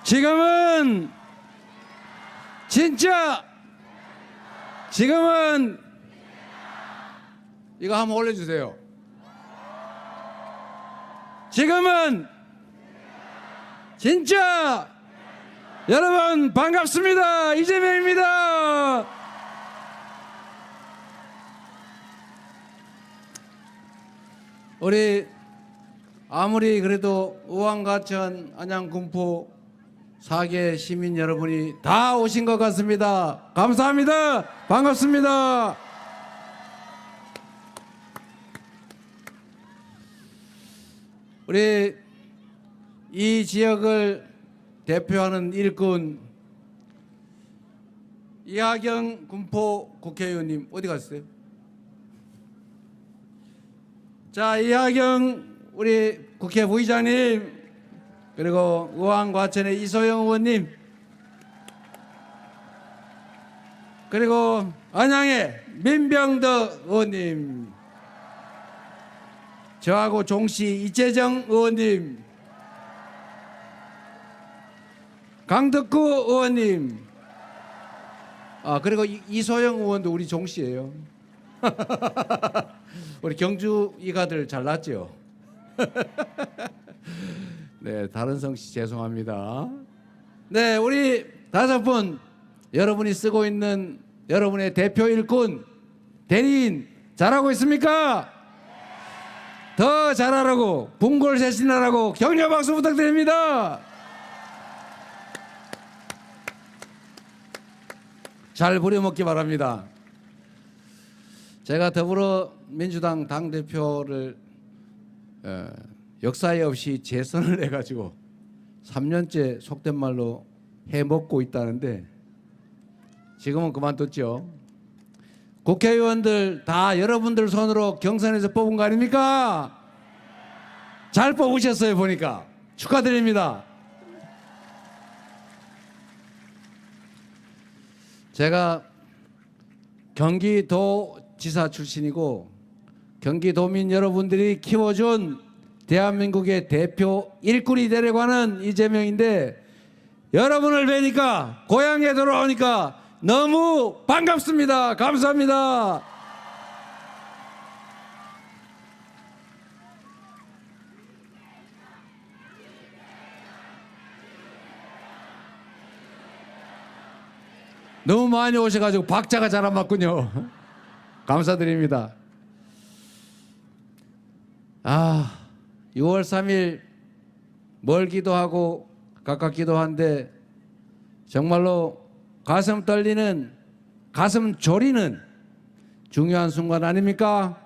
지금은 진짜 지금은 이거 한번 올려주세요. 지금은 진짜 여러분 반갑습니다. 이재명입니다. 우리 아무리 그래도 의왕과천 안양군포 4개 시민 여러분이 다 오신 것 같습니다. 감사합니다. 반갑습니다. 우리 이 지역을 대표하는 일꾼 이하경 군포 국회의원님 어디 갔어요? 자, 이하경 우리 국회 부의장님, 그리고 의왕과천의 이소영 의원님, 그리고 안양의 민병덕 의원님, 저하고 종시 이재정 의원님, 강덕구 의원님, 그리고 이소영 의원도 우리 종시예요. 우리 경주 이가들 잘났죠? 네, 다른 성씨 죄송합니다. 네, 우리 5분 여러분이 쓰고 있는 여러분의 대표 일꾼 대리인 잘하고 있습니까? 더 잘하라고 분골쇄신하라고 격려 박수 부탁드립니다. 잘 부려먹기 바랍니다. 제가 더불어민주당 당대표를 역사에 없이 재선을 해가지고 3년째 속된 말로 해먹고 있다는데 지금은 그만뒀죠. 국회의원들 다 여러분들 손으로 경선에서 뽑은 거 아닙니까? 잘 뽑으셨어요. 보니까 축하드립니다. 제가 경기도지사 출신이고 경기도민 여러분들이 키워준 대한민국의 대표 일꾼이 되려고 하는 이재명인데 여러분을 뵈니까 고향에 돌아오니까 너무 반갑습니다. 감사합니다. 너무 많이 오셔가지고 박자가 잘 안 맞군요. 감사드립니다. 6월 3일 멀기도 하고 가깝기도 한데 정말로 가슴 떨리는, 가슴 졸이는 중요한 순간 아닙니까?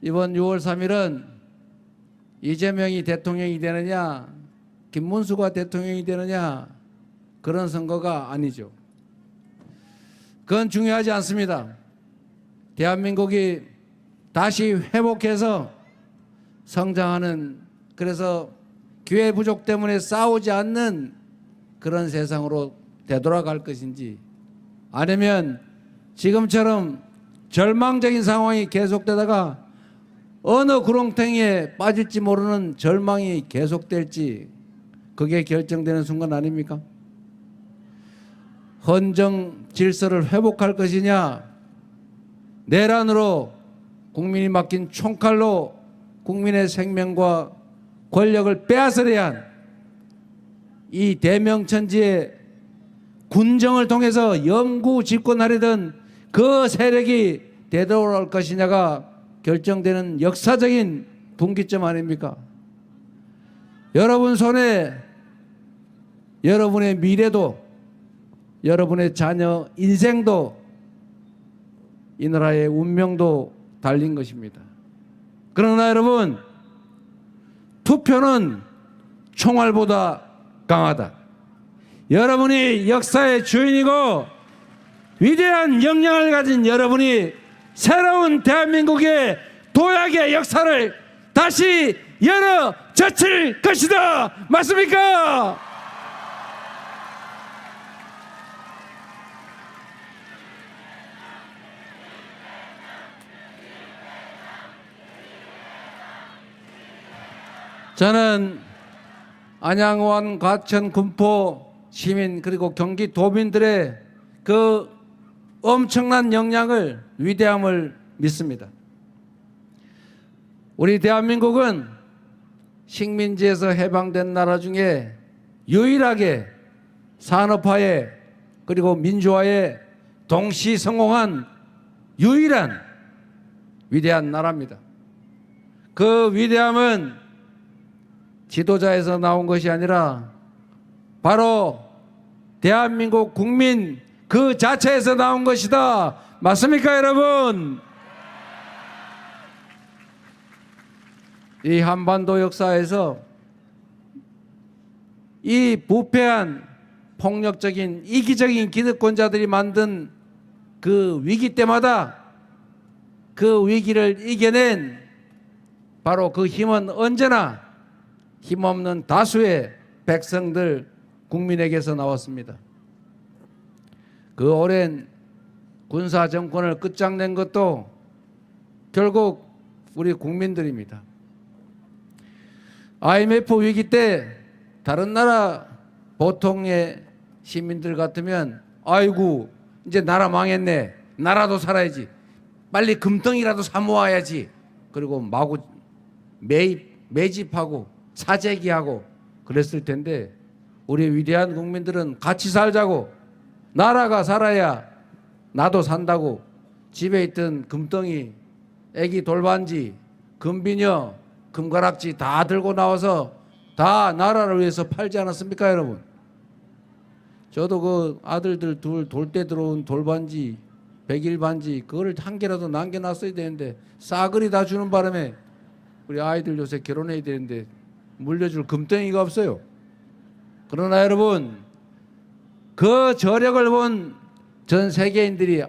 이번 6월 3일은 이재명이 대통령이 되느냐 김문수가 대통령이 되느냐 그런 선거가 아니죠. 그건 중요하지 않습니다. 대한민국이 다시 회복해서 성장하는, 그래서 기회 부족 때문에 싸우지 않는 그런 세상으로 되돌아갈 것인지, 아니면 지금처럼 절망적인 상황이 계속되다가 어느 구렁텅이에 빠질지 모르는 절망이 계속될지, 그게 결정되는 순간 아닙니까? 헌정 질서를 회복할 것이냐, 내란으로 국민이 맡긴 총칼로 국민의 생명과 권력을 빼앗으려 한 이 대명천지의 군정을 통해서 영구 집권하려던 그 세력이 되돌아올 것이냐가 결정되는 역사적인 분기점 아닙니까? 여러분 손에 여러분의 미래도, 여러분의 자녀 인생도, 이 나라의 운명도 달린 것입니다. 그러나 여러분, 투표는 총알보다 강하다. 여러분이 역사의 주인이고 위대한 역량을 가진 여러분이 새로운 대한민국의 도약의 역사를 다시 열어 젖힐 것이다. 맞습니까? 저는 안양원, 과천, 군포 시민 그리고 경기 도민들의 그 엄청난 역량을 위대함을 믿습니다. 우리 대한민국은 식민지에서 해방된 나라 중에 유일하게 산업화에 그리고 민주화에 동시 성공한 유일한 위대한 나라입니다. 그 위대함은 지도자에서 나온 것이 아니라 바로 대한민국 국민 그 자체에서 나온 것이다. 맞습니까, 여러분? 이 한반도 역사에서 이 부패한 폭력적인 이기적인 기득권자들이 만든 그 위기 때마다 그 위기를 이겨낸 바로 그 힘은 언제나 힘없는 다수의 백성들 국민에게서 나왔습니다. 그 오랜 군사 정권을 끝장낸 것도 결국 우리 국민들입니다. IMF 위기 때 다른 나라 보통의 시민들 같으면 아이고 이제 나라 망했네, 나라도 살아야지, 빨리 금덩이라도 사 모아야지, 그리고 마구 매집하고 사재기하고 그랬을 텐데 우리 위대한 국민들은 같이 살자고, 나라가 살아야 나도 산다고 집에 있던 금덩이, 애기 돌반지, 금비녀, 금가락지 다 들고 나와서 다 나라를 위해서 팔지 않았습니까, 여러분? 저도 그 아들들 둘 돌 때 들어온 돌반지, 백일반지 그거를 한 개라도 남겨놨어야 되는데 싸그리 다 주는 바람에 우리 아이들 요새 결혼해야 되는데 물려줄 금덩이가 없어요. 그러나 여러분, 그 저력을 본 전 세계인들이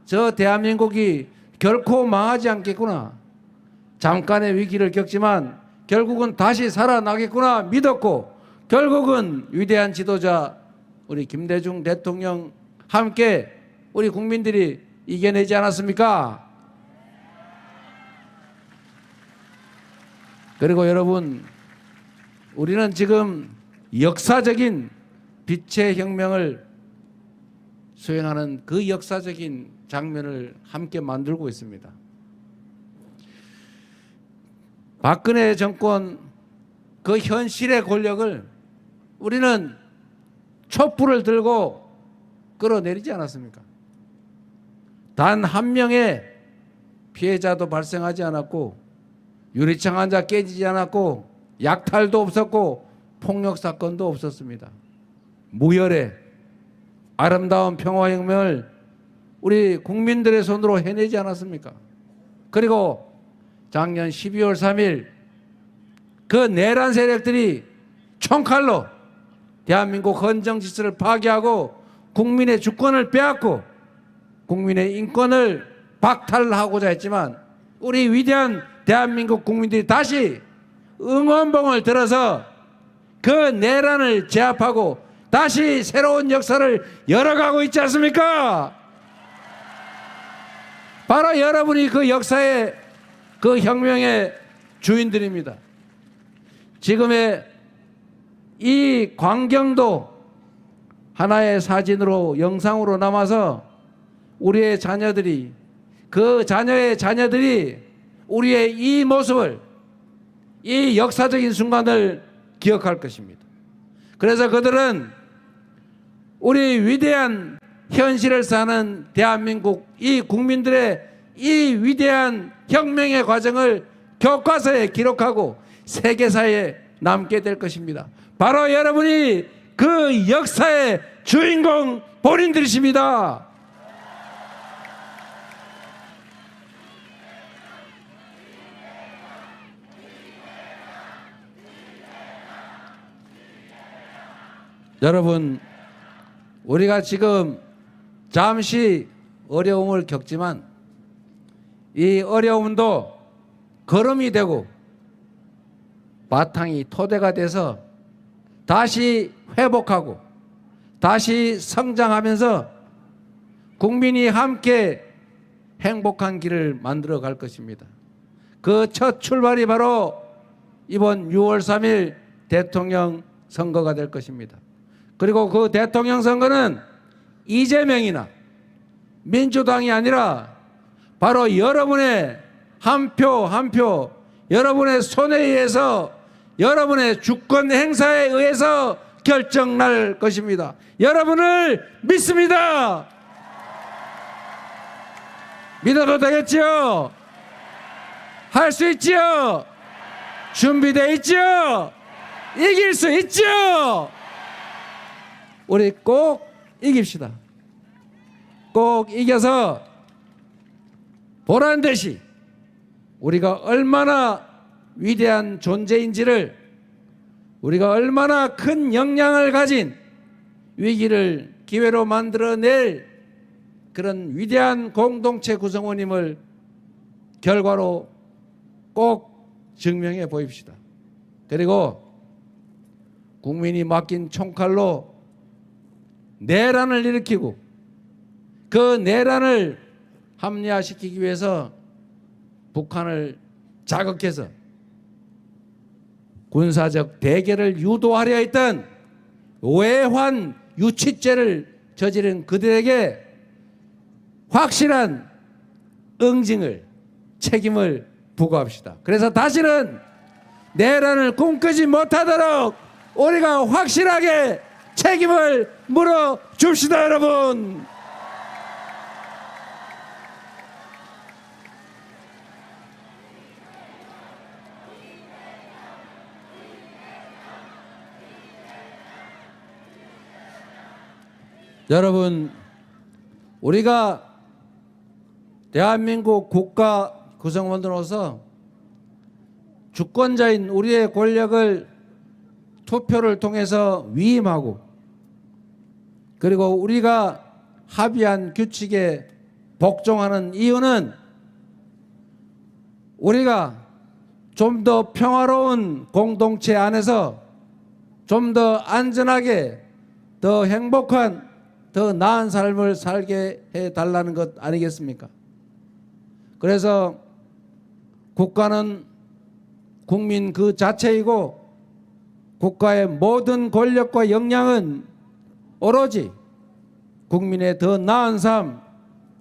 저 대한민국이 결코 망하지 않겠구나, 잠깐의 위기를 겪지만 결국은 다시 살아나겠구나 믿었고, 결국은 위대한 지도자 우리 김대중 대통령 함께 우리 국민들이 이겨내지 않았습니까? 그리고 여러분, 우리는 지금 역사적인 빛의 혁명을 수행하는 그 역사적인 장면을 함께 만들고 있습니다. 박근혜 정권 그 현실의 권력을 우리는 촛불을 들고 끌어내리지 않았습니까? 단 한 명의 피해자도 발생하지 않았고, 유리창 한자 깨지지 않았고, 약탈도 없었고, 폭력 사건도 없었습니다. 무혈의 아름다운 평화혁명을 우리 국민들의 손으로 해내지 않았습니까? 그리고 작년 12월 3일 그 내란 세력들이 총칼로 대한민국 헌정 질서를 파괴하고 국민의 주권을 빼앗고 국민의 인권을 박탈하고자 했지만 우리 위대한 대한민국 국민들이 다시 응원봉을 들어서 그 내란을 제압하고 다시 새로운 역사를 열어가고 있지 않습니까? 바로 여러분이 그 역사의 그 혁명의 주인들입니다. 지금의 이 광경도 하나의 사진으로, 영상으로 남아서 우리의 자녀들이, 그 자녀의 자녀들이 우리의 이 모습을, 이 역사적인 순간을 기억할 것입니다. 그래서 그들은 우리 위대한 현실을 사는 대한민국 이 국민들의 이 위대한 혁명의 과정을 교과서에 기록하고 세계사에 남게 될 것입니다. 바로 여러분이 그 역사의 주인공 본인들이십니다. 여러분, 우리가 지금 잠시 어려움을 겪지만 이 어려움도 걸음이 되고 바탕이 토대가 돼서 다시 회복하고 다시 성장하면서 국민이 함께 행복한 길을 만들어 갈 것입니다. 그 첫 출발이 바로 이번 6월 3일 대통령 선거가 될 것입니다. 그리고 그 대통령 선거는 이재명이나 민주당이 아니라 바로 여러분의 한 표 한 표, 여러분의 손에 의해서, 여러분의 주권 행사에 의해서 결정날 것입니다. 여러분을 믿습니다. 믿어도 되겠지요? 할 수 있지요? 준비되어 있지요? 이길 수 있지요? 우리 꼭 이깁시다. 꼭 이겨서 보란듯이 우리가 얼마나 위대한 존재인지를, 우리가 얼마나 큰 역량을 가진 위기를 기회로 만들어낼 그런 위대한 공동체 구성원임을 결과로 꼭 증명해 보입시다. 그리고 국민이 맡긴 총칼로 내란을 일으키고 그 내란을 합리화시키기 위해서 북한을 자극해서 군사적 대결을 유도하려 했던 외환 유치죄를 저지른 그들에게 확실한 응징을, 책임을 부과합시다. 그래서 다시는 내란을 꿈꾸지 못하도록 우리가 확실하게 책임을 물어줍시다, 여러분. 여러분, 우리가 대한민국 국가 구성원으로서 주권자인 우리의 권력을 투표를 통해서 위임하고, 그리고 우리가 합의한 규칙에 복종하는 이유는 우리가 좀 더 평화로운 공동체 안에서 좀 더 안전하게, 더 행복한, 더 나은 삶을 살게 해달라는 것 아니겠습니까? 그래서 국가는 국민 그 자체이고, 국가의 모든 권력과 역량은 오로지 국민의 더 나은 삶,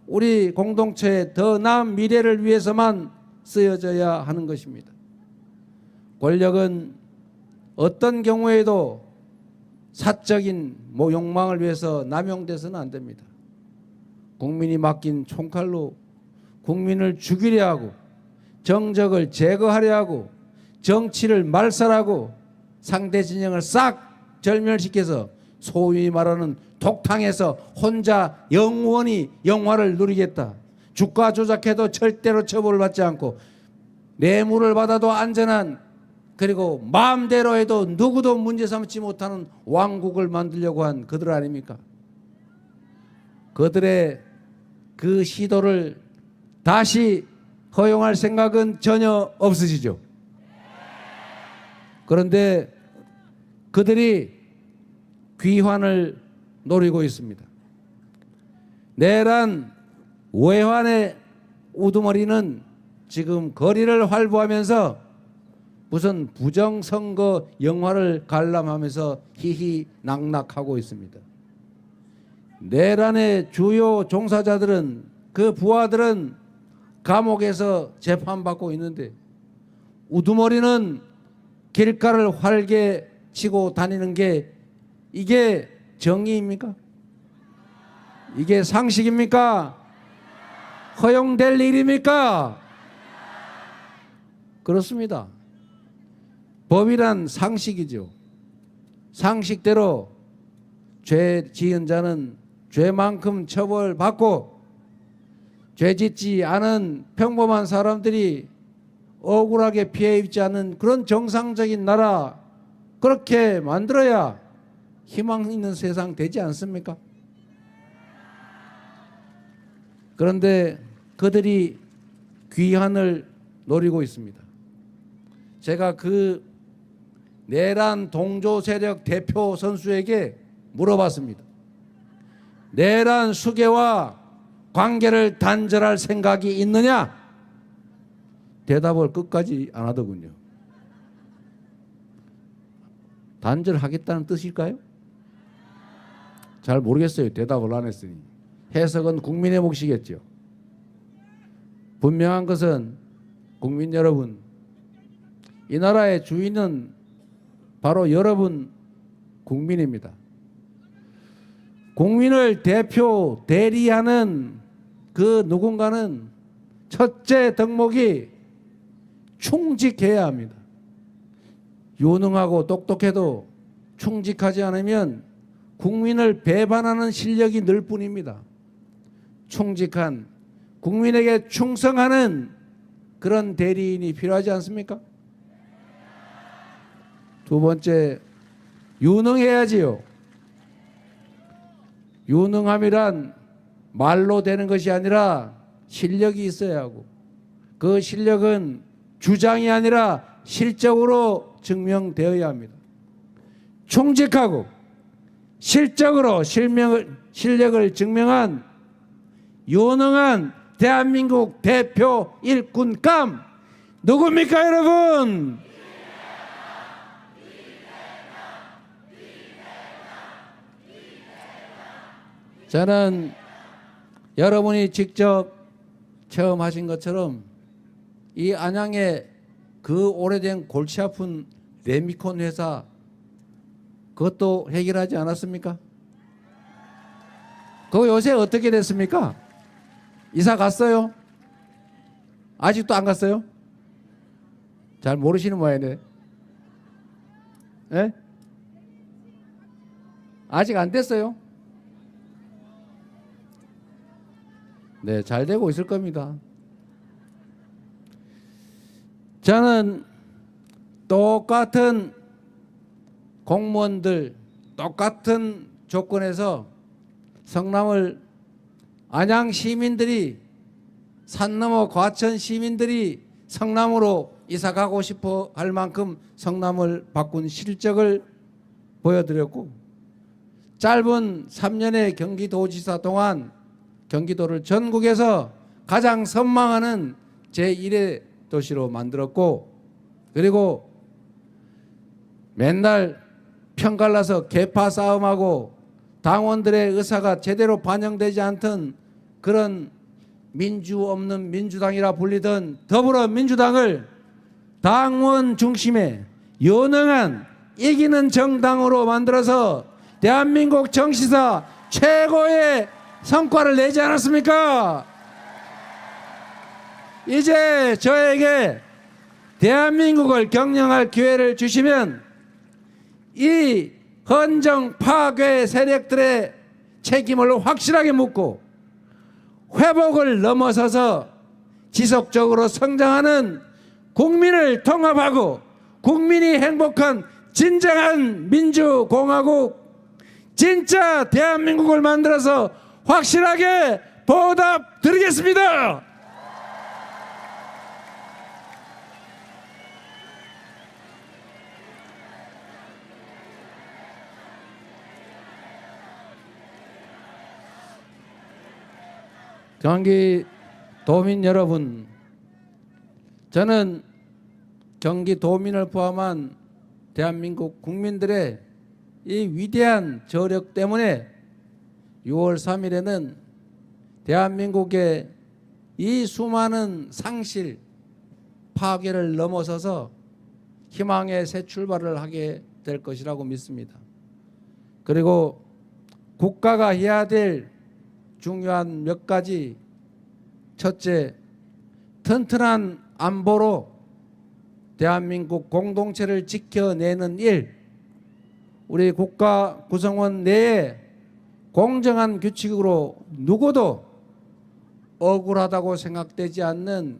우리 공동체의 더 나은 미래를 위해서만 쓰여져야 하는 것입니다. 권력은 어떤 경우에도 사적인 욕망을 위해서 남용돼서는 안 됩니다. 국민이 맡긴 총칼로 국민을 죽이려 하고, 정적을 제거하려 하고, 정치를 말살하고, 상대 진영을 싹 절멸시켜서 소위 말하는 독탕에서 혼자 영원히 영화를 누리겠다. 주가 조작해도 절대로 처벌을 받지 않고, 뇌물을 받아도 안전한, 그리고 마음대로 해도 누구도 문제 삼지 못하는 왕국을 만들려고 한 그들 아닙니까? 그들의 그 시도를 다시 허용할 생각은 전혀 없으시죠? 그런데 그들이 귀환을 노리고 있습니다. 내란 외환의 우두머리는 지금 거리를 활보하면서 무슨 부정선거 영화를 관람하면서 희희낙낙하고 있습니다. 내란의 주요 종사자들은, 그 부하들은 감옥에서 재판받고 있는데, 우두머리는 길가를 활개 치고 다니는 게 이게 정의입니까? 이게 상식입니까? 허용될 일입니까? 그렇습니다. 법이란 상식이죠. 상식대로 죄 지은 자는 죄만큼 처벌받고, 죄 짓지 않은 평범한 사람들이 억울하게 피해 입지 않는 그런 정상적인 나라, 그렇게 만들어야 희망 있는 세상 되지 않습니까? 그런데 그들이 귀환을 노리고 있습니다. 제가 그 내란 동조 세력 대표 선수에게 물어봤습니다. 내란 수계와 관계를 단절할 생각이 있느냐? 대답을 끝까지 안 하더군요. 단절하겠다는 뜻일까요? 잘 모르겠어요. 대답을 안 했으니. 해석은 국민의 몫이겠죠. 분명한 것은 국민 여러분, 이 나라의 주인은 바로 여러분 국민입니다. 국민을 대리하는 그 누군가는 첫째 덕목이 충직해야 합니다. 유능하고 똑똑해도 충직하지 않으면 국민을 배반하는 실력이 늘 뿐입니다. 충직한, 국민에게 충성하는 그런 대리인이 필요하지 않습니까? 두 번째, 유능해야지요. 유능함이란 말로 되는 것이 아니라 실력이 있어야 하고, 그 실력은 주장이 아니라 실적으로 증명되어야 합니다. 충직하고 실적으로 실력을 증명한 유능한 대한민국 대표 일꾼감 누굽니까, 여러분? 저는 여러분이 직접 체험하신 것처럼 이 안양의 그 오래된 골치 아픈 레미콘 회사, 그것도 해결하지 않았습니까? 그거 요새 어떻게 됐습니까? 이사 갔어요? 아직도 안 갔어요? 잘 모르시는 모양이네. 예? 아직 안 됐어요? 네, 잘 되고 있을 겁니다. 저는 똑같은 공무원들, 똑같은 조건에서 성남을 안양 시민들이, 산 넘어 과천 시민들이 성남으로 이사 가고 싶어 할 만큼 성남을 바꾼 실적을 보여드렸고, 짧은 3년의 경기도지사 동안 경기도를 전국에서 가장 선망하는 제1의 도시로 만들었고, 그리고 맨날 편갈라서 계파 싸움하고 당원들의 의사가 제대로 반영되지 않던 그런 민주 없는 민주당이라 불리던 더불어민주당을 당원 중심의 유능한 이기는 정당으로 만들어서 대한민국 정치사 최고의 성과를 내지 않았습니까? 이제 저에게 대한민국을 경영할 기회를 주시면 이 헌정 파괴 세력들의 책임을 확실하게 묻고 회복을 넘어서서 지속적으로 성장하는 국민을 통합하고 국민이 행복한 진정한 민주공화국, 진짜 대한민국을 만들어서 확실하게 보답 드리겠습니다. 경기도민 여러분, 저는 경기도민을 포함한 대한민국 국민들의 이 위대한 저력 때문에 6월 3일에는 대한민국의 이 수많은 상실, 파괴를 넘어서서 희망의 새 출발을 하게 될 것이라고 믿습니다. 그리고 국가가 해야 될 중요한 몇 가지, 첫째, 튼튼한 안보로 대한민국 공동체를 지켜내는 일, 우리 국가 구성원 내에 공정한 규칙으로 누구도 억울하다고 생각되지 않는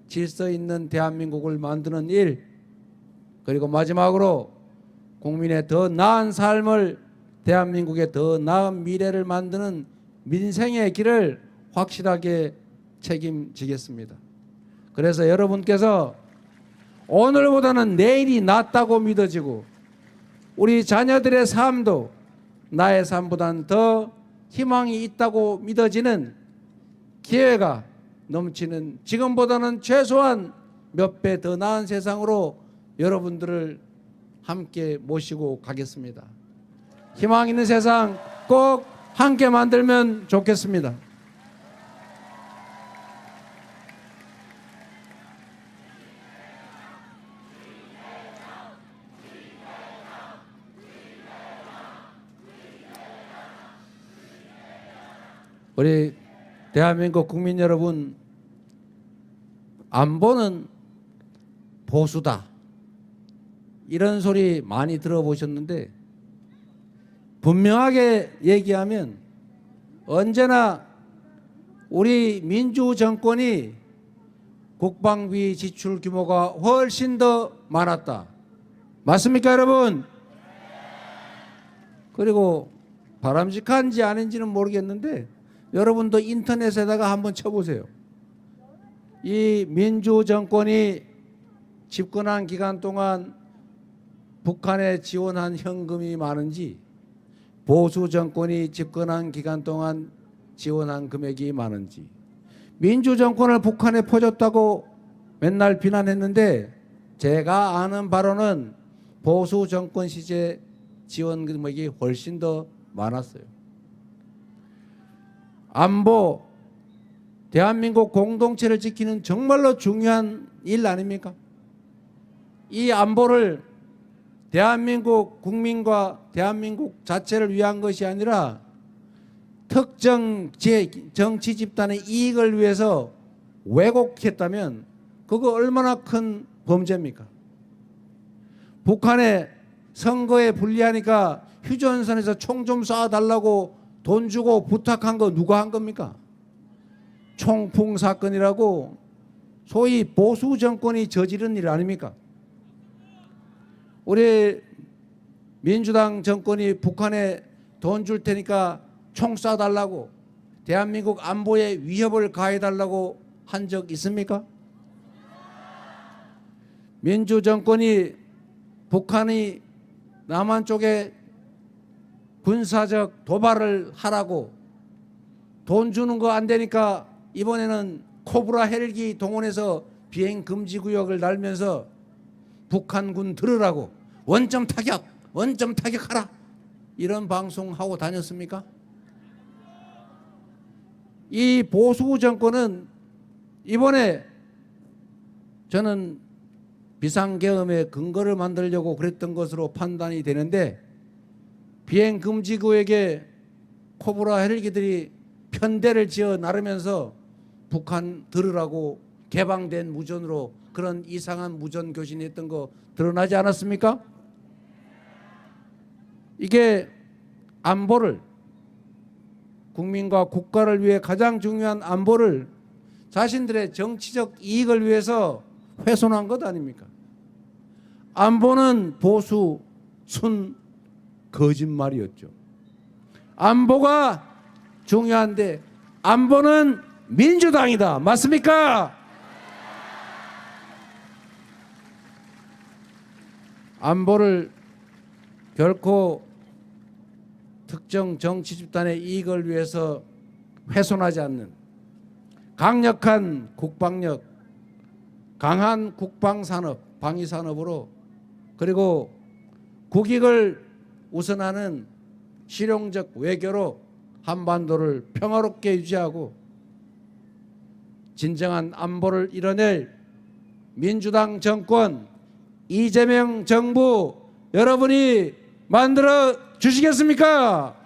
질서 있는 대한민국을 만드는 일, 그리고 마지막으로 국민의 더 나은 삶을, 대한민국의 더 나은 미래를 만드는 민생의 길을 확실하게 책임지겠습니다. 그래서 여러분께서 오늘보다는 내일이 낫다고 믿어지고 우리 자녀들의 삶도 나의 삶보다는 더 희망이 있다고 믿어지는 기회가 넘치는, 지금보다는 최소한 몇 배 더 나은 세상으로 여러분들을 함께 모시고 가겠습니다. 희망 있는 세상 꼭 함께 만들면 좋겠습니다. 우리 대한민국 국민 여러분, 안보는 보수다, 이런 소리 많이 들어보셨는데, 분명하게 얘기하면 언제나 우리 민주정권이 국방비 지출 규모가 훨씬 더 많았다. 맞습니까, 여러분? 그리고 바람직한지 아닌지는 모르겠는데 여러분도 인터넷에다가 한번 쳐보세요. 이 민주정권이 집권한 기간 동안 북한에 지원한 현금이 많은지, 보수 정권이 집권한 기간 동안 지원한 금액이 많은지. 민주정권을 북한에 퍼줬다고 맨날 비난했는데, 제가 아는 바로는 보수 정권 시절 지원 금액이 훨씬 더 많았어요. 안보, 대한민국 공동체를 지키는 정말로 중요한 일 아닙니까? 이 안보를 대한민국 국민과 대한민국 자체를 위한 것이 아니라 특정 정치 집단의 이익을 위해서 왜곡했다면 그거 얼마나 큰 범죄입니까? 북한에 선거에 불리하니까 휴전선에서 총 좀 쏴달라고 돈 주고 부탁한 거 누가 한 겁니까? 총풍 사건이라고 소위 보수 정권이 저지른 일 아닙니까? 우리 민주당 정권이 북한에 돈 줄 테니까 총 쏴달라고, 대한민국 안보에 위협을 가해달라고 한 적 있습니까? 민주정권이 북한이 남한 쪽에 군사적 도발을 하라고 돈 주는 거 안 되니까 이번에는 코브라 헬기 동원해서 비행 금지 구역을 날면서 북한군 들으라고 원점 타격하라, 이런 방송하고 다녔습니까? 이 보수 정권은 이번에 저는 비상계엄의 근거를 만들려고 그랬던 것으로 판단이 되는데, 비행 금지 구역에 코브라 헬기들이 편대를 지어 나르면서 북한 들으라고 개방된 무전으로 그런 이상한 무전 교신이 했던 거 드러나지 않았습니까? 이게 안보를, 국민과 국가를 위해 가장 중요한 안보를 자신들의 정치적 이익을 위해서 훼손한 것 아닙니까? 안보는 보수 순 거짓말이었죠. 안보가 중요한데 안보는 민주당이다. 맞습니까? 안보를 결코 특정 정치 집단의 이익을 위해서 훼손하지 않는 강력한 국방력, 강한 국방산업, 방위산업으로, 그리고 국익을 우선하는 실용적 외교로 한반도를 평화롭게 유지하고 진정한 안보를 이뤄낼 민주당 정권, 이재명 정부 여러분이 만들어 주시겠습니까?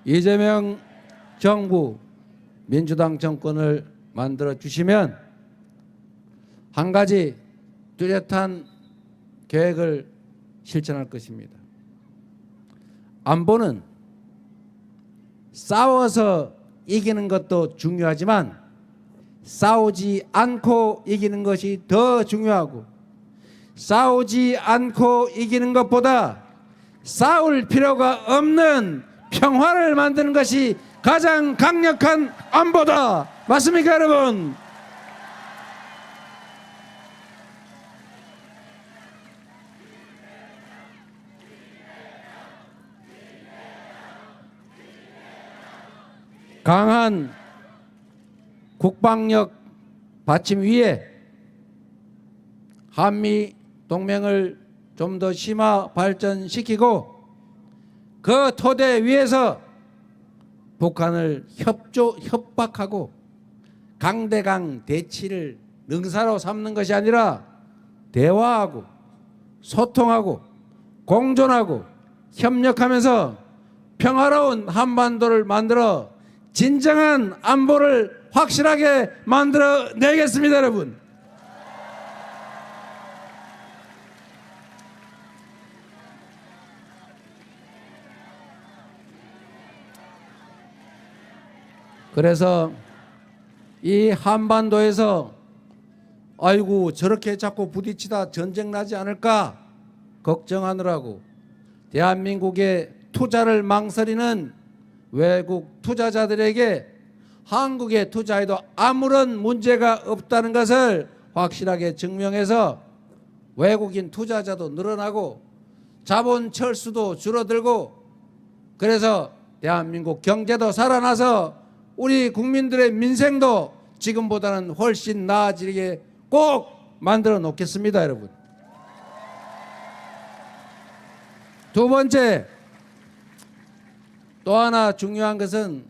이재명 정부, 민주당 정권을 만들어 주시면 한 가지 뚜렷한 계획을 실천할 것입니다. 안보는 싸워서 이기는 것도 중요하지만 싸우지 않고 이기는 것이 더 중요하고, 싸우지 않고 이기는 것보다 싸울 필요가 없는 평화를 만드는 것이 가장 강력한 안보다. 맞습니까, 여러분? 강한 국방력 받침 위에 한미 동맹을 좀 더 심화 발전시키고 그 토대 위에서 북한을 협박하고 강대강 대치를 능사로 삼는 것이 아니라 대화하고 소통하고 공존하고 협력하면서 평화로운 한반도를 만들어 진정한 안보를 확실하게 만들어 내겠습니다, 여러분. 그래서 이 한반도에서 아이고 저렇게 자꾸 부딪히다 전쟁 나지 않을까 걱정하느라고 대한민국의 투자를 망설이는 외국 투자자들에게 한국에 투자해도 아무런 문제가 없다는 것을 확실하게 증명해서 외국인 투자자도 늘어나고 자본 철수도 줄어들고 그래서 대한민국 경제도 살아나서 우리 국민들의 민생도 지금보다는 훨씬 나아지게 꼭 만들어 놓겠습니다, 여러분. 두 번째, 또 하나 중요한 것은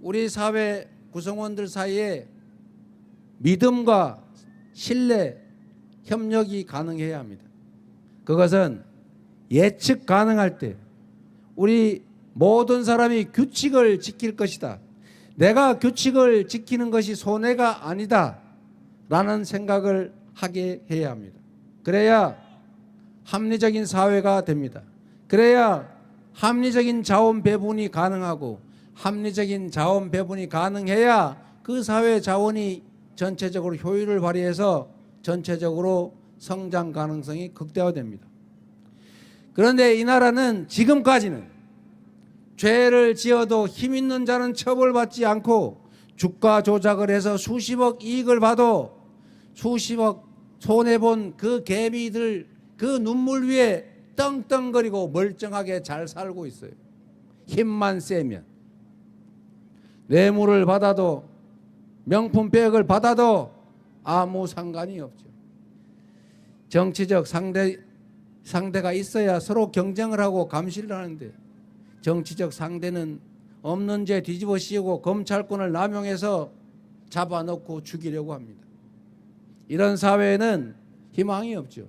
우리 사회 구성원들 사이에 믿음과 신뢰, 협력이 가능해야 합니다. 그것은 예측 가능할 때 우리 모든 사람이 규칙을 지킬 것이다. 내가 규칙을 지키는 것이 손해가 아니다. 라는 생각을 하게 해야 합니다. 그래야 합리적인 사회가 됩니다. 그래야 합리적인 자원 배분이 가능하고 합리적인 자원 배분이 가능해야 그 사회 자원이 전체적으로 효율을 발휘해서 전체적으로 성장 가능성이 극대화됩니다. 그런데 이 나라는 지금까지는 죄를 지어도 힘 있는 자는 처벌받지 않고 주가 조작을 해서 수십억 이익을 봐도 수십억 손해본 그 개미들 그 눈물 위에 떵떵거리고 멀쩡하게 잘 살고 있어요. 힘만 세면. 뇌물을 받아도 명품백을 받아도 아무 상관이 없죠. 정치적 상대가 있어야 서로 경쟁을 하고 감시를 하는데 정치적 상대는 없는 죄 뒤집어 씌우고 검찰권을 남용해서 잡아놓고 죽이려고 합니다. 이런 사회에는 희망이 없죠.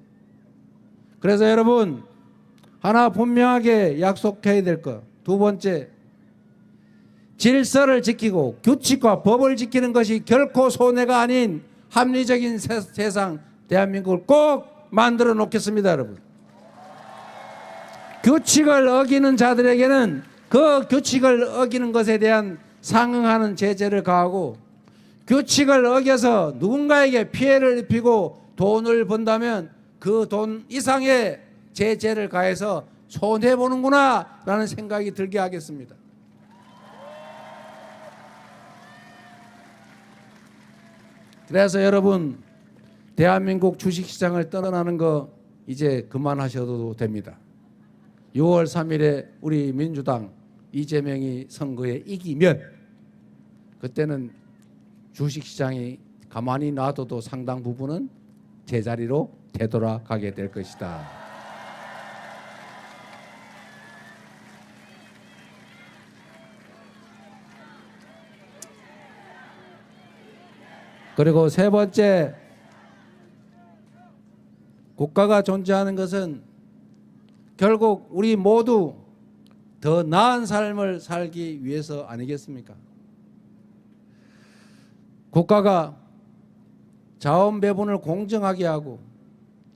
그래서 여러분 하나 분명하게 약속해야 될 것. 두 번째, 질서를 지키고 규칙과 법을 지키는 것이 결코 손해가 아닌 합리적인 세상 대한민국을 꼭 만들어 놓겠습니다, 여러분. 규칙을 어기는 자들에게는 그 규칙을 어기는 것에 대한 상응하는 제재를 가하고 규칙을 어겨서 누군가에게 피해를 입히고 돈을 번다면 그 돈 이상의 제재를 가해서 손해보는구나 라는 생각이 들게 하겠습니다. 그래서 여러분 대한민국 주식시장을 떠나는 거 이제 그만하셔도 됩니다. 6월 3일에 우리 민주당 이재명이 선거에 이기면 그때는 주식시장이 가만히 놔둬도 상당 부분은 제자리로 되돌아가게 될 것이다. 그리고 세 번째, 국가가 존재하는 것은 결국 우리 모두 더 나은 삶을 살기 위해서 아니겠습니까? 국가가 자원 배분을 공정하게 하고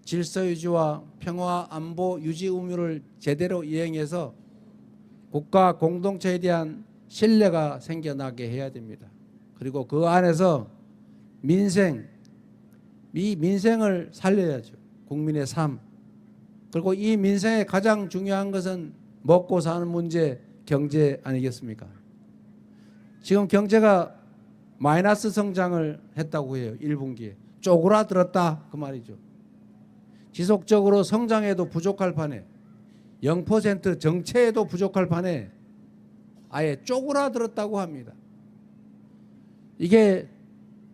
질서 유지와 평화 안보 유지 의무를 제대로 이행해서 국가 공동체에 대한 신뢰가 생겨나게 해야 됩니다. 그리고 그 안에서 이 민생을 살려야죠. 국민의 삶. 그리고 이 민생의 가장 중요한 것은 먹고 사는 문제, 경제 아니겠습니까? 지금 경제가 마이너스 성장을 했다고 해요. 1분기에. 쪼그라들었다 그 말이죠. 지속적으로 성장해도 부족할 판에 0% 정체에도 부족할 판에 아예 쪼그라들었다고 합니다. 이게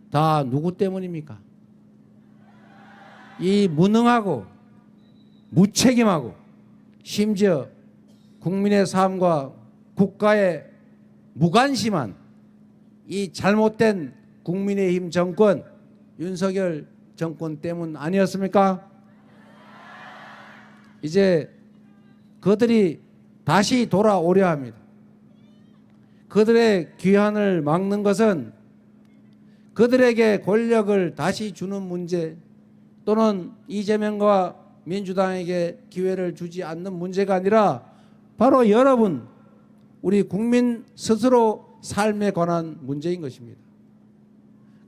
다 누구 때문입니까? 이 무능하고 무책임하고 심지어 국민의 삶과 국가에 무관심한 이 잘못된 국민의힘 정권, 윤석열 정권 때문 아니었습니까? 이제 그들이 다시 돌아오려 합니다. 그들의 귀환을 막는 것은 그들에게 권력을 다시 주는 문제 또는 이재명과 민주당에게 기회를 주지 않는 문제가 아니라 바로 여러분, 우리 국민 스스로 삶에 관한 문제인 것입니다.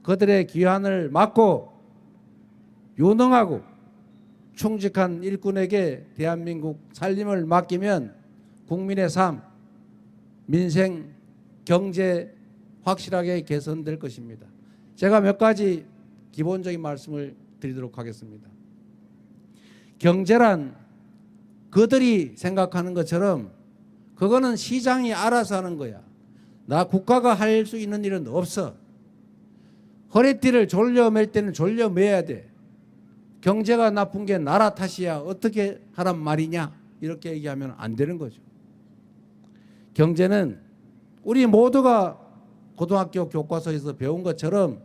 그들의 귀환을 막고 유능하고 충직한 일꾼에게 대한민국 살림을 맡기면 국민의 삶, 민생, 경제 확실하게 개선될 것입니다. 제가 몇 가지 기본적인 말씀을 드리도록 하겠습니다. 경제란 그들이 생각하는 것처럼 그거는 시장이 알아서 하는 거야. 나 국가가 할 수 있는 일은 없어. 허리띠를 졸려맬 때는 졸려매야 돼. 경제가 나쁜 게 나라 탓이야. 어떻게 하란 말이냐? 이렇게 얘기하면 안 되는 거죠. 경제는 우리 모두가 고등학교 교과서에서 배운 것처럼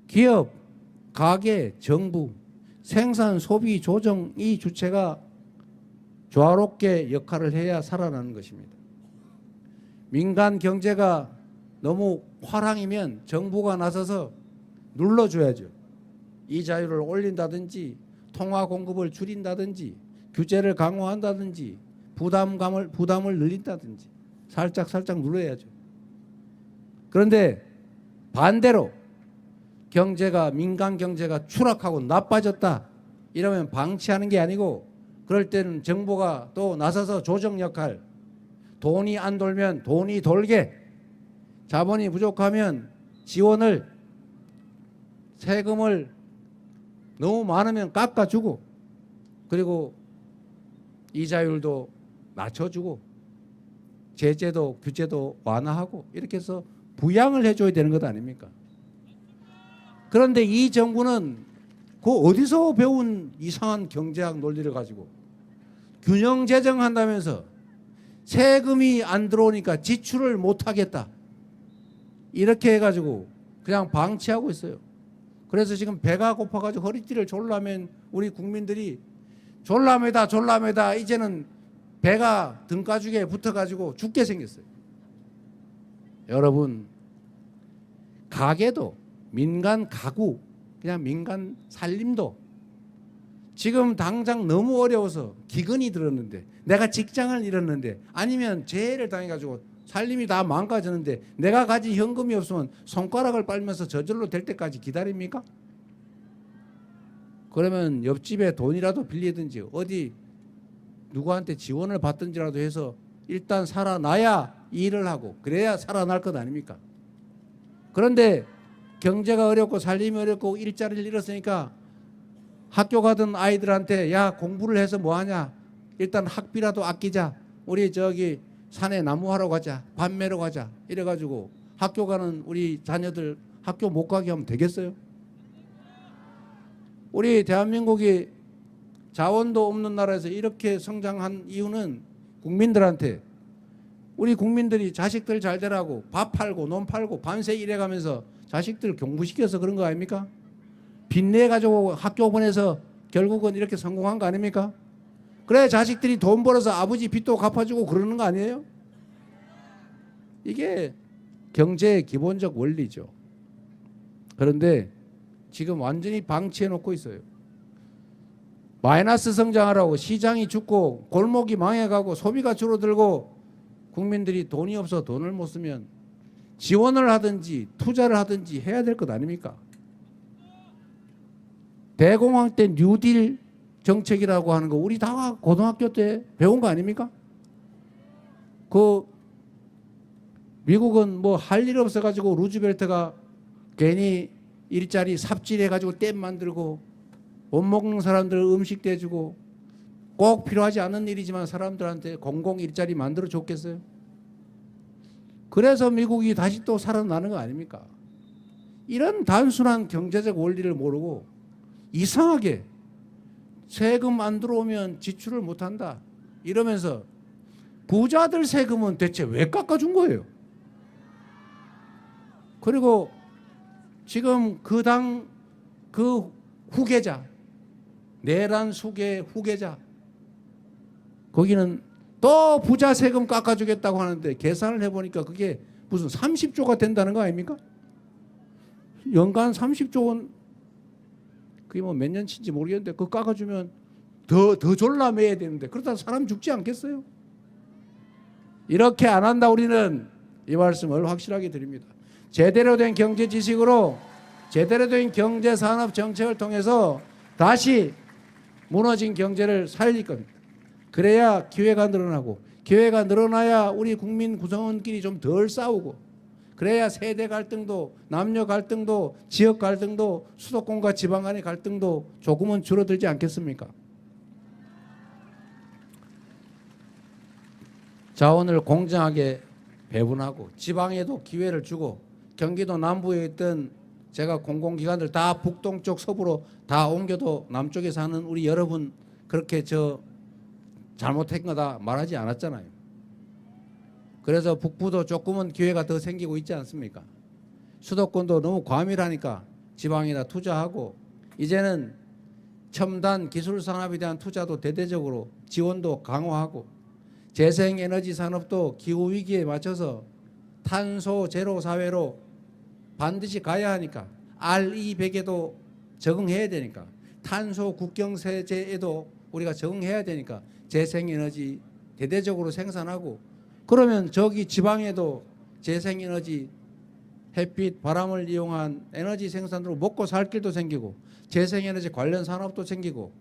기업, 가계, 정부, 생산, 소비, 조정 이 주체가 조화롭게 역할을 해야 살아나는 것입니다. 민간 경제가 너무 화랑이면 정부가 나서서 눌러줘야죠. 이자율을 올린다든지 통화 공급을 줄인다든지 규제를 강화한다든지 부담을 늘린다든지 살짝 눌러야죠. 그런데 반대로 경제가 민간 경제가 추락하고 나빠졌다 이러면 방치하는 게 아니고 그럴 때는 정부가 또 나서서 조정 역할, 돈이 안 돌면 돈이 돌게, 자본이 부족하면 지원을, 세금을 너무 많으면 깎아주고, 그리고 이자율도 낮춰주고, 제재도 규제도 완화하고 이렇게 해서 부양을 해줘야 되는 것 아닙니까? 그런데 이 정부는 그 어디서 배운 이상한 경제학 논리를 가지고 균형 재정한다면서 세금이 안 들어오니까 지출을 못하겠다 이렇게 해가지고 그냥 방치하고 있어요. 그래서 지금 배가 고파가지고 허리띠를 졸라맨 우리 국민들이 졸라매다 이제는 배가 등가죽에 붙어가지고 죽게 생겼어요. 여러분, 가게도 민간 가구, 그냥 민간 살림도 지금 당장 너무 어려워서 기근이 들었는데, 내가 직장을 잃었는데, 아니면 재해를 당해가지고 살림이 다 망가졌는데 내가 가진 현금이 없으면 손가락을 빨면서 저절로 될 때까지 기다립니까? 그러면 옆집에 돈이라도 빌리든지 어디 누구한테 지원을 받든지라도 해서 일단 살아나야 일을 하고 그래야 살아날 것 아닙니까? 그런데 경제가 어렵고 살림이 어렵고 일자리를 잃었으니까 학교 가던 아이들한테 야, 공부를 해서 뭐하냐, 일단 학비라도 아끼자, 우리 저기 산에 나무하러 가자, 밥 매러 가자 이래가지고 학교 가는 우리 자녀들 학교 못 가게 하면 되겠어요? 우리 대한민국이 자원도 없는 나라에서 이렇게 성장한 이유는 국민들한테, 우리 국민들이 자식들 잘 되라고 밥 팔고 논 팔고 밤새 일해가면서 자식들 공부시켜서 그런 거 아닙니까? 빚내 가지고 학교 보내서 결국은 이렇게 성공한 거 아닙니까? 그래 자식들이 돈 벌어서 아버지 빚도 갚아주고 그러는 거 아니에요? 이게 경제의 기본적 원리죠. 그런데 지금 완전히 방치해 놓고 있어요. 마이너스 성장하라고 시장이 죽고 골목이 망해가고 소비가 줄어들고 국민들이 돈이 없어 돈을 못 쓰면 지원을 하든지 투자를 하든지 해야 될 것 아닙니까? 대공황 때 뉴딜 정책이라고 하는 거 우리 다 고등학교 때 배운 거 아닙니까? 그 미국은 뭐 할 일 없어가지고 루즈벨트가 괜히 일자리 삽질해가지고 댐 만들고 못 먹는 사람들 음식 대주고 꼭 필요하지 않은 일이지만 사람들한테 공공 일자리 만들어 줬겠어요? 그래서 미국이 다시 또 살아나는 거 아닙니까? 이런 단순한 경제적 원리를 모르고 이상하게 세금 안 들어오면 지출을 못한다 이러면서 부자들 세금은 대체 왜 깎아준 거예요? 그리고 지금 그 당 그 후계자 내란 수계 후계자 거기는 또 부자 세금 깎아주겠다고 하는데 계산을 해보니까 그게 무슨 30조가 된다는 거 아닙니까? 연간 30조 원 그게 뭐 몇 년치인지 모르겠는데 그거 깎아주면 더 졸라매야 되는데 그러다 사람 죽지 않겠어요? 이렇게 안 한다 우리는 이 말씀을 확실하게 드립니다. 제대로 된 경제 지식으로 제대로 된 경제 산업 정책을 통해서 다시 무너진 경제를 살릴 겁니다. 그래야 기회가 늘어나고 기회가 늘어나야 우리 국민 구성원끼리 좀 덜 싸우고 그래야 세대 갈등도 남녀 갈등도 지역 갈등도 수도권과 지방 간의 갈등도 조금은 줄어들지 않겠습니까? 자원을 공정하게 배분하고 지방에도 기회를 주고 경기도 남부에 있던 제가 공공기관들 다 북동쪽 서부로 다 옮겨도 남쪽에 사는 우리 여러분 그렇게 잘못한 거다 말하지 않았잖아요. 그래서 북부도 조금은 기회가 더 생기고 있지 않습니까? 수도권도 너무 과밀하니까 지방에다 투자하고 이제는 첨단 기술 산업에 대한 투자도 대대적으로 지원도 강화하고 재생에너지 산업도 기후위기에 맞춰서 탄소 제로 사회로 반드시 가야 하니까 RE100에도 적응해야 되니까 탄소 국경세제에도 우리가 적응해야 되니까 재생에너지 대대적으로 생산하고 그러면 저기 지방에도 재생에너지 햇빛 바람을 이용한 에너지 생산으로 먹고 살 길도 생기고 재생에너지 관련 산업도 생기고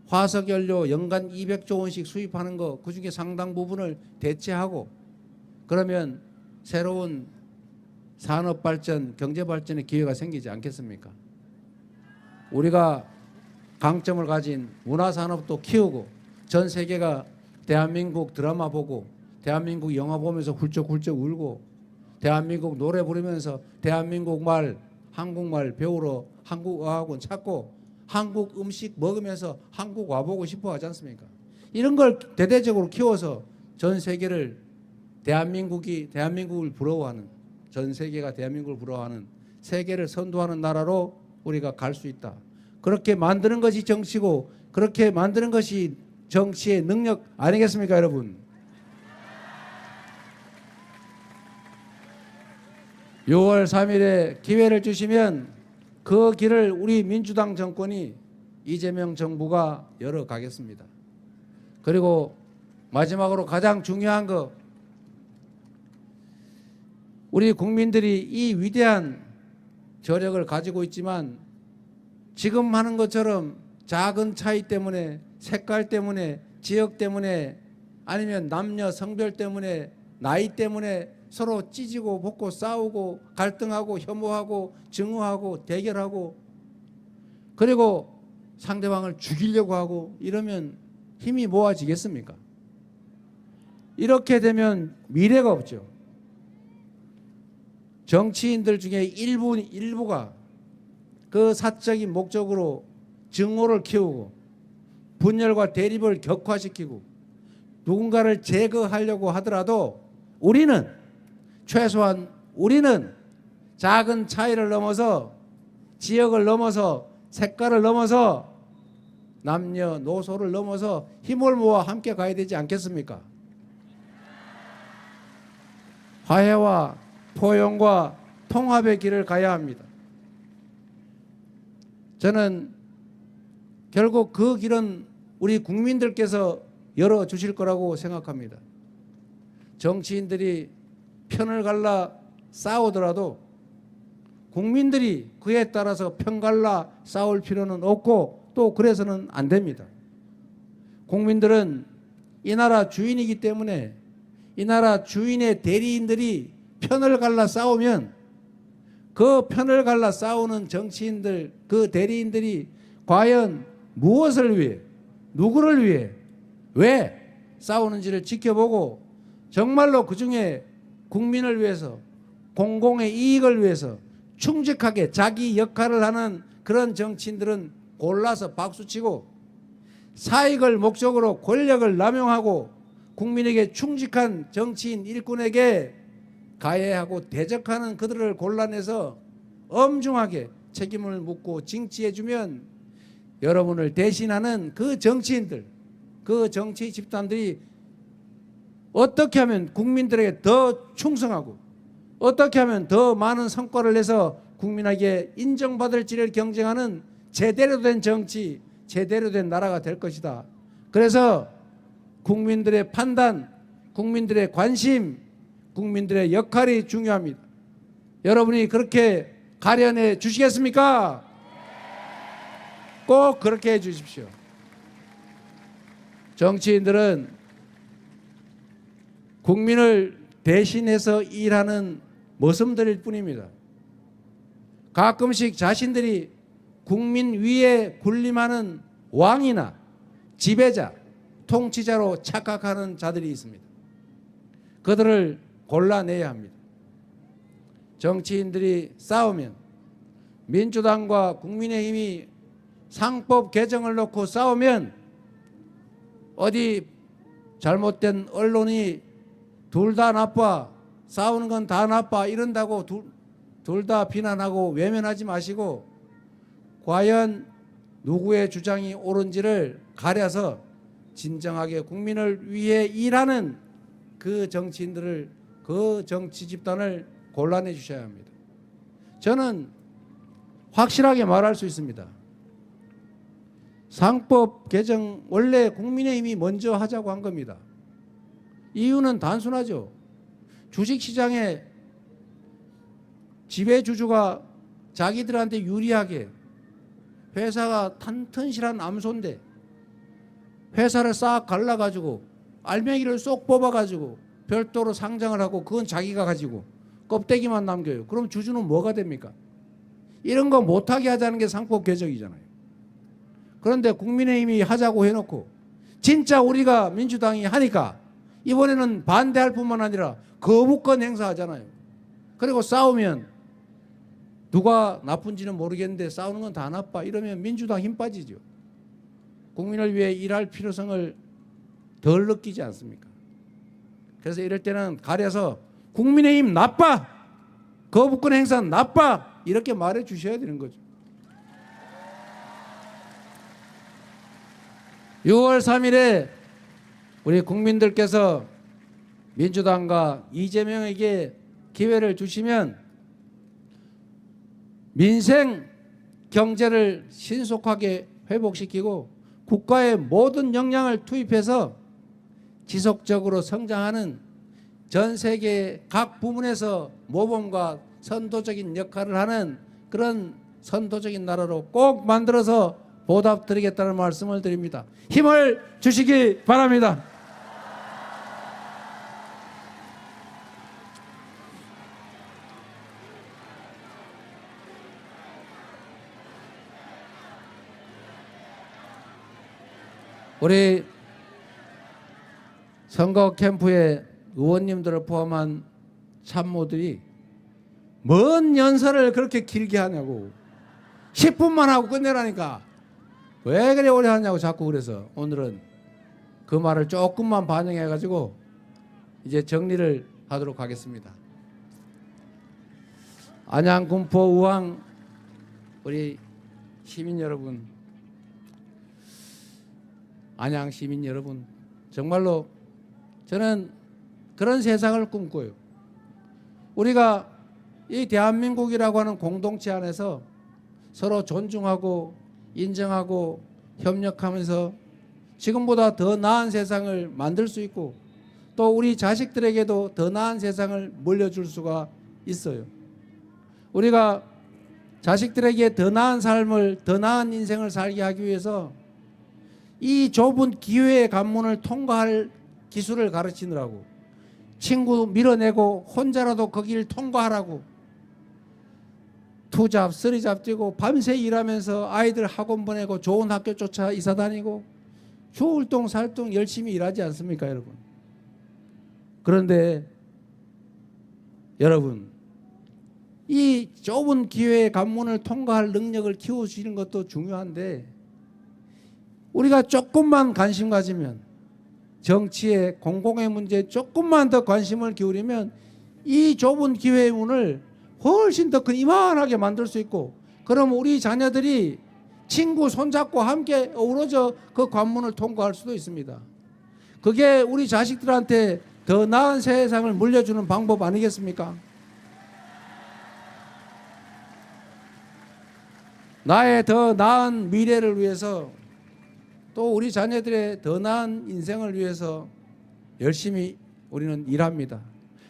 화석연료 연간 200조 원씩 수입하는 거 그중에 상당 부분을 대체하고 그러면 새로운 산업 발전, 경제 발전의 기회가 생기지 않겠습니까? 우리가 강점을 가진 문화 산업도 키우고 전 세계가 대한민국 드라마 보고 대한민국 영화 보면서 훌쩍훌쩍 울고 대한민국 노래 부르면서 대한민국 말, 한국말 배우러 한국 어학원 찾고 한국 음식 먹으면서 한국 와보고 싶어 하지 않습니까? 이런 걸 대대적으로 키워서 전 세계를 대한민국을 부러워하는 전 세계가 대한민국을 부러워하는 세계를 선도하는 나라로 우리가 갈 수 있다. 그렇게 만드는 것이 정치고 그렇게 만드는 것이 정치의 능력 아니겠습니까, 여러분? 6월 3일에 기회를 주시면 그 길을 우리 민주당 정권이 이재명 정부가 열어가겠습니다. 그리고 마지막으로 가장 중요한 거 우리 국민들이 이 위대한 저력을 가지고 있지만 지금 하는 것처럼 작은 차이 때문에 색깔 때문에 지역 때문에 아니면 남녀 성별 때문에 나이 때문에 서로 찢고 볶고 싸우고 갈등하고 혐오하고 증오하고 대결하고 그리고 상대방을 죽이려고 하고 이러면 힘이 모아지겠습니까? 이렇게 되면 미래가 없죠. 정치인들 중에 일부가 그 사적인 목적으로 증오를 키우고 분열과 대립을 격화시키고 누군가를 제거하려고 하더라도 최소한 우리는 작은 차이를 넘어서 지역을 넘어서 색깔을 넘어서 남녀노소를 넘어서 힘을 모아 함께 가야 되지 않겠습니까? 화해와 포용과 통합의 길을 가야 합니다. 저는 결국 그 길은 우리 국민들께서 열어주실 거라고 생각합니다. 정치인들이 편을 갈라 싸우더라도 국민들이 그에 따라서 편 갈라 싸울 필요는 없고 또 그래서는 안 됩니다. 국민들은 이 나라 주인이기 때문에 이 나라 주인의 대리인들이 편을 갈라 싸우면 그 편을 갈라 싸우는 정치인들, 그 대리인들이 과연 무엇을 위해, 누구를 위해, 왜 싸우는지를 지켜보고 정말로 그중에 국민을 위해서 공공의 이익을 위해서 충직하게 자기 역할을 하는 그런 정치인들은 골라서 박수치고, 사익을 목적으로 권력을 남용하고 국민에게 충직한 정치인 일꾼에게 가해하고 대적하는 그들을 골라내서 엄중하게 책임을 묻고 징치해주면 여러분을 대신하는 그 정치인들, 그 정치 집단들이 어떻게 하면 국민들에게 더 충성하고 어떻게 하면 더 많은 성과를 내서 국민에게 인정받을지를 경쟁하는 제대로 된 정치, 제대로 된 나라가 될 것이다. 그래서 국민들의 판단, 국민들의 관심, 국민들의 역할이 중요합니다. 여러분이 그렇게 가려내 주시겠습니까? 꼭 그렇게 해 주십시오. 정치인들은 국민을 대신해서 일하는 머슴들일 뿐입니다. 가끔씩 자신들이 국민 위에 군림하는 왕이나 지배자, 통치자로 착각하는 자들이 있습니다. 그들을 골라내야 합니다. 정치인들이 싸우면, 민주당과 국민의힘이 상법 개정을 놓고 싸우면 어디 잘못된 언론이 둘 다 나빠, 싸우는 건 다 나빠 이런다고 둘 다 비난하고 외면하지 마시고, 과연 누구의 주장이 옳은지를 가려서 진정하게 국민을 위해 일하는 그 정치인들을, 그 정치 집단을 골라내 주셔야 합니다. 저는 확실하게 말할 수 있습니다. 상법 개정 원래 국민의힘이 먼저 하자고 한 겁니다. 이유는 단순하죠. 주식시장에 지배주주가 자기들한테 유리하게, 회사가 튼튼실한 암소인데 회사를 싹 갈라가지고 알맹이를 쏙 뽑아가지고 별도로 상장을 하고 그건 자기가 가지고 껍데기만 남겨요. 그럼 주주는 뭐가 됩니까? 이런 거 못하게 하자는 게 상법 개정이잖아요. 그런데 국민의힘이 하자고 해놓고 진짜 우리가 민주당이 하니까 이번에는 반대할 뿐만 아니라 거부권 행사하잖아요. 그리고 싸우면 누가 나쁜지는 모르겠는데 싸우는 건 다 나빠 이러면 민주당 힘 빠지죠. 국민을 위해 일할 필요성을 덜 느끼지 않습니까? 그래서 이럴 때는 가려서 국민의힘 나빠, 거부권 행사 나빠 이렇게 말해 주셔야 되는 거죠. 6월 3일에 우리 국민들께서 민주당과 이재명에게 기회를 주시면 민생 경제를 신속하게 회복시키고 국가의 모든 역량을 투입해서 지속적으로 성장하는 전 세계 각 부문에서 모범과 선도적인 역할을 하는 그런 선도적인 나라로 꼭 만들어서 보답드리겠다는 말씀을 드립니다. 힘을 주시기 바랍니다. 우리 선거 캠프에 의원님들을 포함한 참모들이 뭔 연설을 그렇게 길게 하냐고, 10분만 하고 끝내라니까 왜 그래 오래 하냐고 자꾸. 그래서 오늘은 그 말을 조금만 반영해 가지고 이제 정리를 하도록 하겠습니다. 안양, 군포, 우왕 우리 시민 여러분, 안양 시민 여러분, 정말로 저는 그런 세상을 꿈꿔요. 우리가 이 대한민국이라고 하는 공동체 안에서 서로 존중하고 인정하고 협력하면서 지금보다 더 나은 세상을 만들 수 있고 또 우리 자식들에게도 더 나은 세상을 물려줄 수가 있어요. 우리가 자식들에게 더 나은 삶을, 더 나은 인생을 살게 하기 위해서 이 좁은 기회의 관문을 통과할 기술을 가르치느라고, 친구 밀어내고 혼자라도 그 길 통과하라고 투잡, 쓰리잡 뛰고 밤새 일하면서 아이들 학원 보내고 좋은 학교 쫓아 이사 다니고 추울동 살동 열심히 일하지 않습니까, 여러분? 그런데 여러분, 이 좁은 기회의 관문을 통과할 능력을 키워주시는 것도 중요한데, 우리가 조금만 관심 가지면, 정치에 공공의 문제에 조금만 더 관심을 기울이면 이 좁은 기회의 문을 훨씬 더 큰 이만하게 만들 수 있고, 그럼 우리 자녀들이 친구 손잡고 함께 어우러져 그 관문을 통과할 수도 있습니다. 그게 우리 자식들한테 더 나은 세상을 물려주는 방법 아니겠습니까? 나의 더 나은 미래를 위해서, 또 우리 자녀들의 더 나은 인생을 위해서 열심히 우리는 일합니다.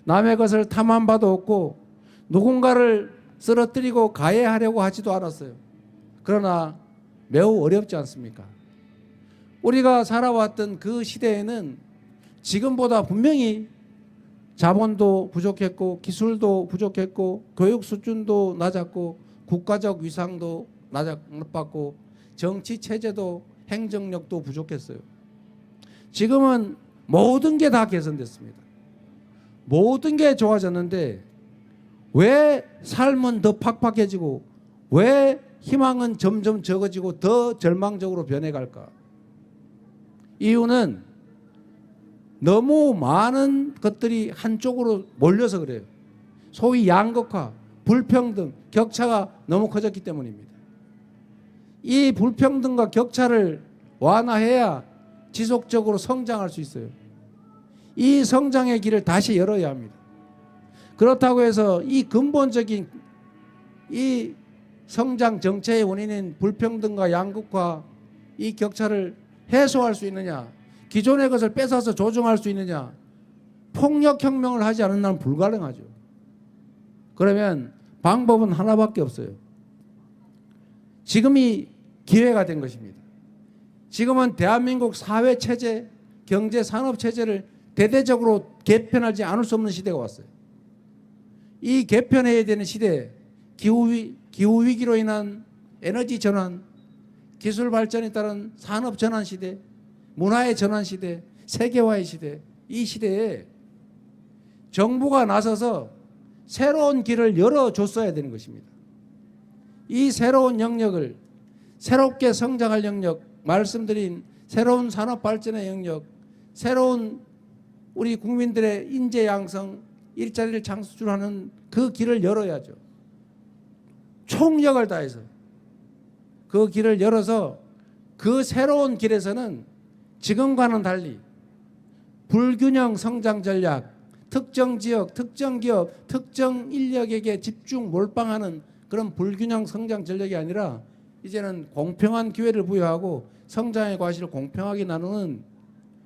남의 것을 탐한 바도 없고 누군가를 쓰러뜨리고 가해하려고 하지도 않았어요. 그러나 매우 어렵지 않습니까? 우리가 살아왔던 그 시대에는 지금보다 분명히 자본도 부족했고 기술도 부족했고 교육 수준도 낮았고 국가적 위상도 낮았고 정치 체제도 행정력도 부족했어요. 지금은 모든 게 다 개선됐습니다. 모든 게 좋아졌는데 왜 삶은 더 팍팍해지고 왜 희망은 점점 적어지고 더 절망적으로 변해갈까? 이유는 너무 많은 것들이 한쪽으로 몰려서 그래요. 소위 양극화, 불평등, 격차가 너무 커졌기 때문입니다. 이 불평등과 격차를 완화해야 지속적으로 성장할 수 있어요. 이 성장의 길을 다시 열어야 합니다. 그렇다고 해서 이 근본적인 이 성장 정체의 원인인 불평등과 양극화, 이 격차를 해소할 수 있느냐, 기존의 것을 뺏어서 조정할 수 있느냐, 폭력혁명을 하지 않은 한 불가능하죠. 그러면 방법은 하나밖에 없어요. 지금이 기회가 된 것입니다. 지금은 대한민국 사회체제, 경제산업체제를 대대적으로 개편하지 않을 수 없는 시대가 왔어요. 이 개편해야 되는 시대에 기후위기로 인한 에너지 전환, 기술 발전에 따른 산업 전환 시대, 문화의 전환 시대, 세계화의 시대, 이 시대에 정부가 나서서 새로운 길을 열어줬어야 되는 것입니다. 이 새로운 영역을, 새롭게 성장할 영역, 말씀드린 새로운 산업 발전의 영역, 새로운 우리 국민들의 인재 양성, 일자리를 창출하는 그 길을 열어야죠. 총력을 다해서 그 길을 열어서 그 새로운 길에서는 지금과는 달리 불균형 성장 전략, 특정 지역, 특정 기업, 특정 인력에게 집중 몰빵하는 그런 불균형 성장 전략이 아니라 이제는 공평한 기회를 부여하고 성장의 과실을 공평하게 나누는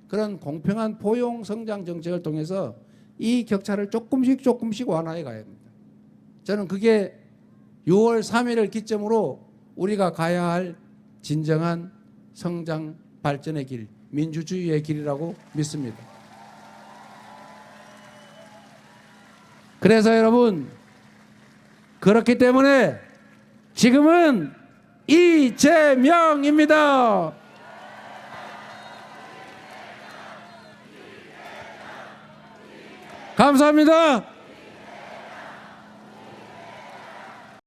그런 공평한 포용 성장 정책을 통해서 이 격차를 조금씩 완화해 가야 합니다. 저는 그게 6월 3일을 기점으로 우리가 가야 할 진정한 성장 발전의 길, 민주주의의 길이라고 믿습니다. 그래서 여러분, 그렇기 때문에 지금은 이재명입니다. 감사합니다.